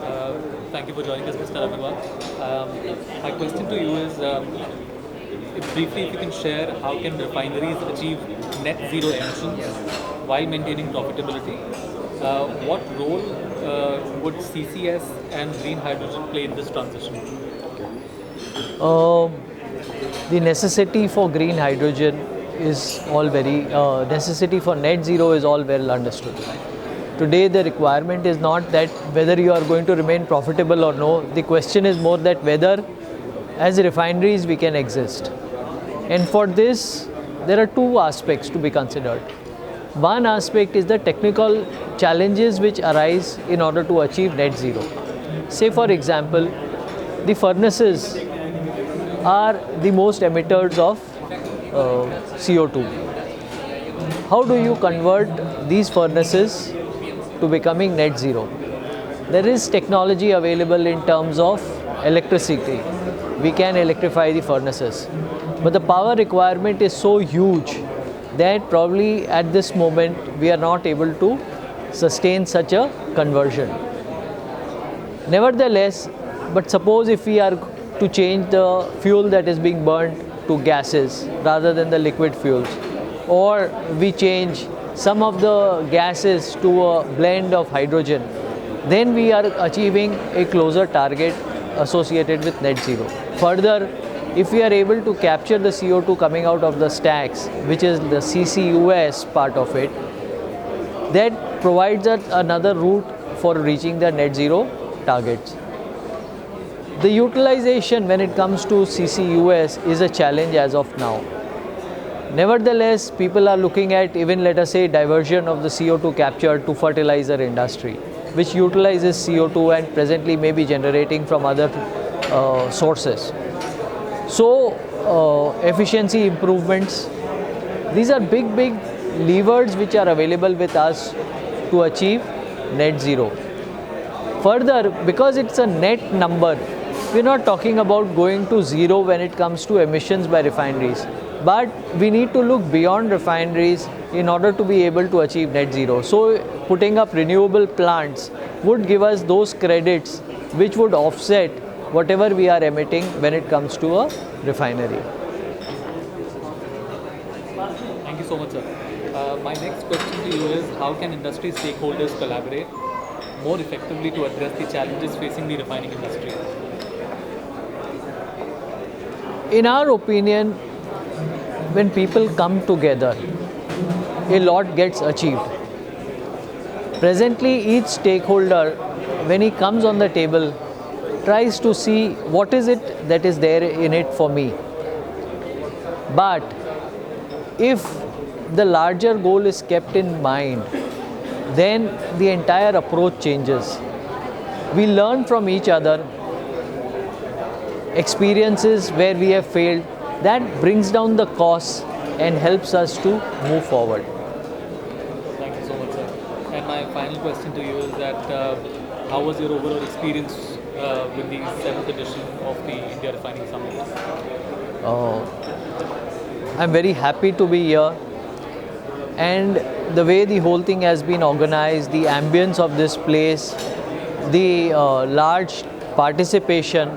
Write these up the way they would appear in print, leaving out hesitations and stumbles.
Uh, Thank you for joining us, Mr. Agarwal. My question to you is, briefly, if you can share how can refineries achieve net zero emissions while maintaining profitability? What role would CCS and green hydrogen play in this transition? Um, the necessity for green hydrogen is all very necessity for net zero is all well understood. Today the requirement is not that whether you are going to remain profitable or no. The question is more that whether as refineries we can exist. And for this there are two aspects to be considered. One aspect is the technical challenges which arise in order to achieve net zero. Say for example, the furnaces are the most emitters of CO2. How do you convert these furnaces to becoming net zero? There is technology available in terms of electricity. We can electrify the furnaces. But the power requirement is so huge that probably at this moment we are not able to sustain such a conversion. Nevertheless, but suppose if we are to change the fuel that is being burnt to gases rather than the liquid fuels, or we change some of the gases to a blend of hydrogen, then we are achieving a closer target associated with net zero. Further, if we are able to capture the CO2 coming out of the stacks, which is the CCUS part of it, that provides us another route for reaching the net zero targets. The utilization when it comes to CCUS is a challenge as of now. Nevertheless, people are looking at even let us say diversion of the CO2 captured to fertilizer industry, which utilizes CO2 and presently may be generating from other sources. So, efficiency improvements, these are big levers which are available with us to achieve net zero. Further, because it's a net number, we're not talking about going to zero when it comes to emissions by refineries. But we need to look beyond refineries in order to be able to achieve net zero. So putting up renewable plants would give us those credits which would offset whatever we are emitting when it comes to a refinery. Thank you so much, sir. My next question to you is, how can industry stakeholders collaborate more effectively to address the challenges facing the refining industry? In our opinion, when people come together, a lot gets achieved. Presently, each stakeholder, when he comes on the table, tries to see what is it that is there in it for me. But if the larger goal is kept in mind, then the entire approach changes. We learn from each other, experiences where we have failed, that brings down the costs and helps us to move forward. Thank you so much, sir. And my final question to you is that how was your overall experience with the 7th edition of the India Refining Summit? I'm very happy to be here, and the way the whole thing has been organized, the ambience of this place, the large participation,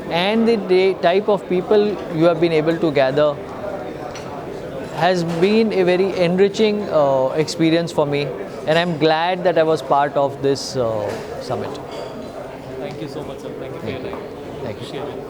and the type of people you have been able to gather has been a very enriching experience for me, and I'm glad that I was part of this summit. Thank you so much, sir. Thank you for your time. Thank you. Appreciate it.